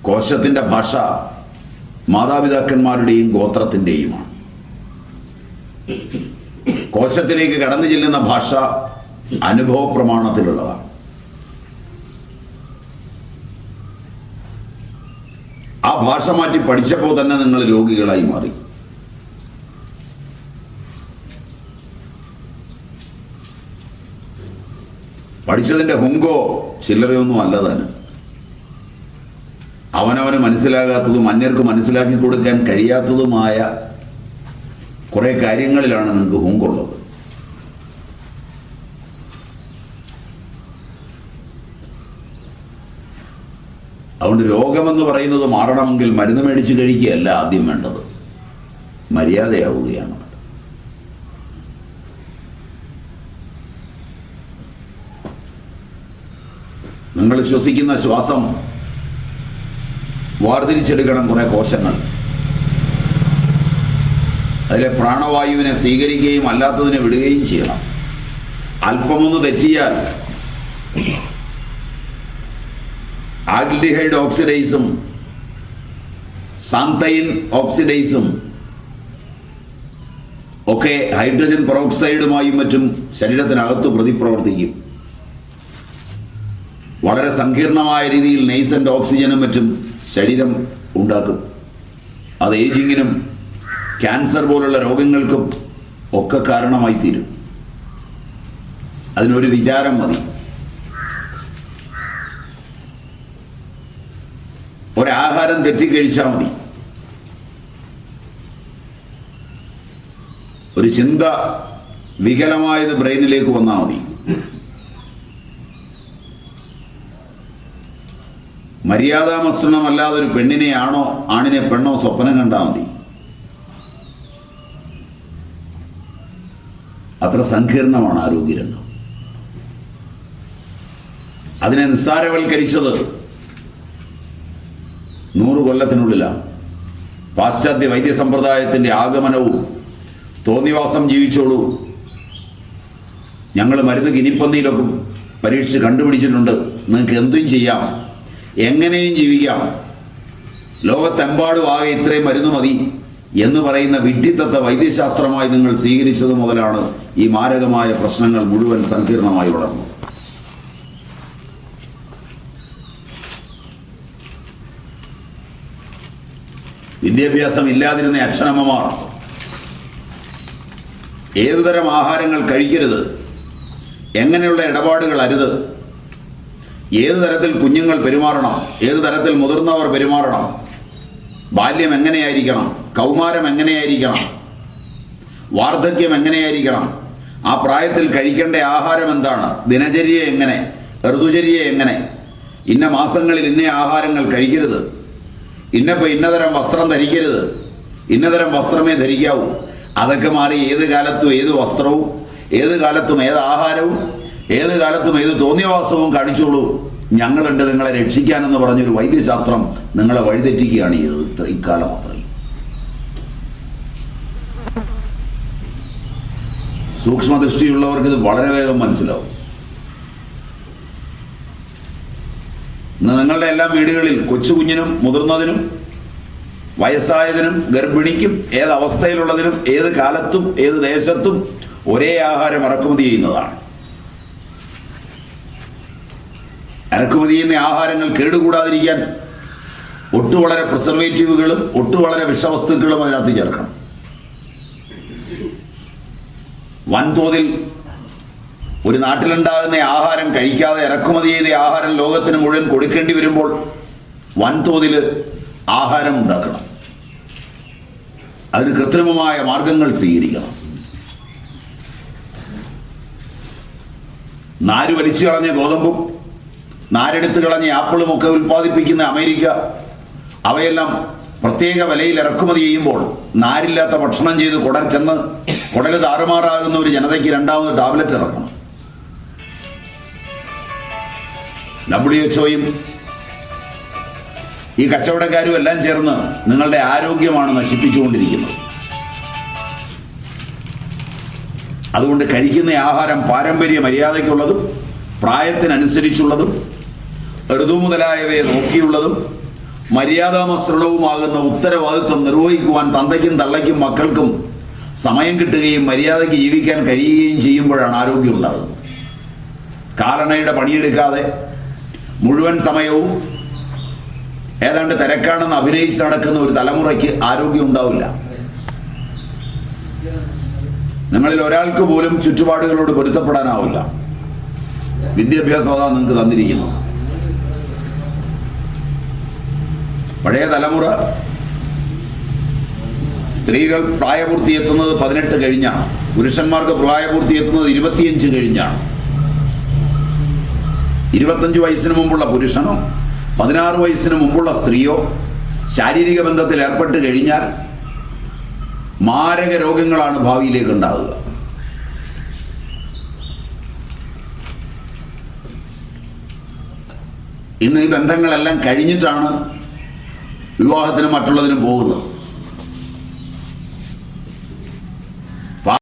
കോശത്തിൻ്റെ ഭാഷ മാതാപിതാക്കന്മാരുടെയും ഗോത്രത്തിൻ്റെയുമാണ്. കോശത്തിലേക്ക് കടന്നു ചെല്ലുന്ന ഭാഷ അനുഭവ പ്രമാണത്തിലുള്ളതാണ്. ആ ഭാഷ മാറ്റി പഠിച്ചപ്പോൾ തന്നെ നിങ്ങൾ രോഗികളായി മാറി. പഠിച്ചതിൻ്റെ ഹുങ്കോ ചില്ലറയൊന്നും അല്ല തന്നെ. അവനവന് മനസ്സിലാകാത്തതും അന്യർക്ക് മനസ്സിലാക്കി കൊടുക്കാൻ കഴിയാത്തതുമായ കുറെ കാര്യങ്ങളിലാണ് നിങ്ങൾക്ക് ഹുങ്കുള്ളത്. അതുകൊണ്ട് രോഗമെന്ന് പറയുന്നത് മാറണമെങ്കിൽ മരുന്ന് മേടിച്ച് കഴിക്കുകയല്ല ആദ്യം വേണ്ടത്, മര്യാദയാവുകയാണ്. നിങ്ങൾ ശ്വസിക്കുന്ന ശ്വാസം വേർതിരിച്ചെടുക്കണം കുറെ കോശങ്ങൾ. അതിലെ പ്രാണവായുവിനെ സ്വീകരിക്കുകയും അല്ലാത്തതിനെ വിടുകയും ചെയ്യണം. അല്പമൊന്ന് തെറ്റിയാൽ ആൽഡിഹൈഡ് ഓക്സിഡൈസും സാന്തൈൻ ഓക്സിഡൈസും ഒക്കെ ഹൈഡ്രജൻ പെറോക്സൈഡുമായും മറ്റും ശരീരത്തിനകത്ത് പ്രതിപ്രവർത്തിക്കും. വളരെ സങ്കീർണമായ രീതിയിൽ നെയ്സന്റ് ഓക്സിജനും മറ്റും ശരീരം ഉണ്ടാക്കും. അത് ഏജിങ്ങിനും ക്യാൻസർ പോലുള്ള രോഗങ്ങൾക്കും ഒക്കെ കാരണമായി തീരും. അതിനൊരു വിചാരം മതി. ഒരാഹാരം തെറ്റിക്കഴിച്ചാൽ മതി. ഒരു ചിന്ത വികലമായത് ബ്രെയിനിലേക്ക് വന്നാൽ മതി. മര്യാദാമസൃണമല്ലാതെ ഒരു പെണ്ണിനെയാണോ ആണിനെ പെണ്ണോ സ്വപ്നം കണ്ടാൽ മതി. അത്ര സങ്കീർണമാണ് ആരോഗ്യരംഗം. അതിനെ നിസ്സാരവൽക്കരിച്ചത് 100 കൊല്ലത്തിനുള്ളിലാണ്. പാശ്ചാത്യ വൈദ്യസമ്പ്രദായത്തിൻ്റെ ആഗമനവും തോന്നിവാസം ജീവിച്ചോളൂ, ഞങ്ങൾ മരുന്ന് ഗിനിപ്പന്നിയിലൊക്കെ പരീക്ഷിച്ച് കണ്ടുപിടിച്ചിട്ടുണ്ട്, നിങ്ങൾക്ക് എന്തും ചെയ്യാം, എങ്ങനെയും ജീവിക്കാം, ലോകത്തെമ്പാടും ആകെ ഇത്രയും മരുന്ന് മതി എന്ന് പറയുന്ന വിഡ്ഢിത്തത്തെ വൈദ്യശാസ്ത്രമായി നിങ്ങൾ സ്വീകരിച്ചത് മുതലാണ് ഈ മാരകമായ പ്രശ്നങ്ങൾ മുഴുവൻ സങ്കീർണമായി വളർന്നത്. വിദ്യാഭ്യാസം ഇല്ലാതിരുന്ന അച്ഛനമ്മമാർ ഏതുതരം ആഹാരങ്ങൾ കഴിക്കരുത്, എങ്ങനെയുള്ള ഇടപാടുകൾ അരുത്, ഏതു തരത്തിൽ കുഞ്ഞുങ്ങൾ പെരുമാറണം, ഏതു തരത്തിൽ മുതിർന്നവർ പെരുമാറണം, ബാല്യം എങ്ങനെയായിരിക്കണം, കൗമാരം എങ്ങനെയായിരിക്കണം, വാർദ്ധക്യം എങ്ങനെയായിരിക്കണം, ആ പ്രായത്തിൽ കഴിക്കേണ്ട ആഹാരം എന്താണ്, ദിനചര്യ എങ്ങനെ, ഋതുചര്യ എങ്ങനെ, ഇന്ന മാസങ്ങളിൽ ഇന്ന ആഹാരങ്ങൾ കഴിക്കരുത്, ഇന്നതരം വസ്ത്രം ധരിക്കരുത്, ഇന്നതരം വസ്ത്രമേ ധരിക്കാവൂ, അതൊക്കെ മാറി ഏത് കാലത്തും ഏത് വസ്ത്രവും, ഏത് കാലത്തും ഏത് ആഹാരവും, ഏത് കാലത്തും ഏത് തോന്നിയവാസവും കാണിച്ചോളൂ, ഞങ്ങളുണ്ട് നിങ്ങളെ രക്ഷിക്കാനെന്ന് പറഞ്ഞൊരു വൈദ്യശാസ്ത്രം നിങ്ങളെ വഴിതെറ്റിക്കുകയാണ് ചെയ്തത് ഇക്കാലം അത്രയും. സൂക്ഷ്മദൃഷ്ടിയുള്ളവർക്ക് ഇത് വളരെ വേഗം മനസ്സിലാവും. ഇന്ന് നിങ്ങളുടെ എല്ലാം വീടുകളിൽ കൊച്ചുകുഞ്ഞിനും മുതിർന്നതിനും വയസ്സായതിനും ഗർഭിണിക്കും ഏത് അവസ്ഥയിലുള്ളതിനും ഏത് കാലത്തും ഏത് ദേശത്തും ഒരേ ആഹാരം ഇറക്കുമതി ചെയ്യുന്നതാണ്. ഇറക്കുമതി ചെയ്യുന്ന ആഹാരങ്ങൾ കേടുകൂടാതിരിക്കാൻ ഒട്ടുവളരെ പ്രിസർവേറ്റീവുകളും ഒട്ടുവളരെ വിഷവസ്തുക്കളും അതിനകത്ത് ചേർക്കണം. വൻതോതിൽ ഒരു നാട്ടിലുണ്ടാകുന്ന ആഹാരം കഴിക്കാതെ ഇറക്കുമതി ചെയ്ത ആഹാരം ലോകത്തിന് മുഴുവൻ കൊടുക്കേണ്ടി വരുമ്പോൾ വൻതോതിൽ ആഹാരം ഉണ്ടാക്കണം. അതിന് കൃത്രിമമായ മാർഗങ്ങൾ സ്വീകരിക്കണം. നാര് വലിച്ചു കളഞ്ഞ ഗോതമ്പും നാരെടുത്ത് കളഞ്ഞ ആപ്പിളും ഒക്കെ ഉൽപ്പാദിപ്പിക്കുന്ന അമേരിക്ക അവയെല്ലാം പ്രത്യേക വിലയിൽ ഇറക്കുമതി ചെയ്യുമ്പോൾ നാരില്ലാത്ത ഭക്ഷണം ചെയ്ത് കുടൽ താറുമാറാകുന്ന ഒരു ജനതയ്ക്ക് രണ്ടാമത് ടാബ്ലറ്റ് ഇറക്കണം. WHO ഈ കച്ചവടക്കാരും എല്ലാം ചേർന്ന് നിങ്ങളുടെ ആരോഗ്യമാണ് നശിപ്പിച്ചുകൊണ്ടിരിക്കുന്നത്. അതുകൊണ്ട് കഴിക്കുന്ന ആഹാരം പാരമ്പര്യ മര്യാദയ്ക്കുള്ളതും പ്രായത്തിനനുസരിച്ചുള്ളതും ഋതു മുതലായവയെ നോക്കിയുള്ളതും മര്യാദാമസൃണവുമാകുന്ന ഉത്തരവാദിത്വം നിർവഹിക്കുവാൻ തന്തയ്ക്കും തള്ളയ്ക്കും മക്കൾക്കും സമയം കിട്ടുകയും മര്യാദയ്ക്ക് ജീവിക്കാൻ കഴിയുകയും ചെയ്യുമ്പോഴാണ് ആരോഗ്യം ഉണ്ടാകുന്നത്. കാലണയുടെ പണിയെടുക്കാതെ മുഴുവൻ സമയവും ഏതാണ്ട് തിരക്കാണെന്ന് അഭിനയിച്ച് നടക്കുന്ന ഒരു തലമുറയ്ക്ക് ആരോഗ്യം ഉണ്ടാവില്ല. നിങ്ങളിൽ ഒരാൾക്ക് പോലും ചുറ്റുപാടുകളോട് പൊരുത്തപ്പെടാനാവില്ല. വിദ്യാഭ്യാസം അതാ നിങ്ങൾക്ക് തന്നിരിക്കുന്നു. പഴയ തലമുറ സ്ത്രീകൾ പ്രായപൂർത്തി എത്തുന്നത് 18 കഴിഞ്ഞാണ്, പുരുഷന്മാർക്ക് പ്രായപൂർത്തി എത്തുന്നത് 25 കഴിഞ്ഞാണ്. 25 വയസ്സിന് മുമ്പുള്ള പുരുഷനോ 16 വയസ്സിന് മുമ്പുള്ള സ്ത്രീയോ ശാരീരിക ബന്ധത്തിൽ ഏർപ്പെട്ട് കഴിഞ്ഞാൽ മാരക രോഗങ്ങളാണ് ഭാവിയിലേക്ക് ഉണ്ടാവുക. ഇന്ന് ഈ ബന്ധങ്ങളെല്ലാം കഴിഞ്ഞിട്ടാണ് വിവാഹത്തിനും മറ്റുള്ളതിനും പോകുന്നത്.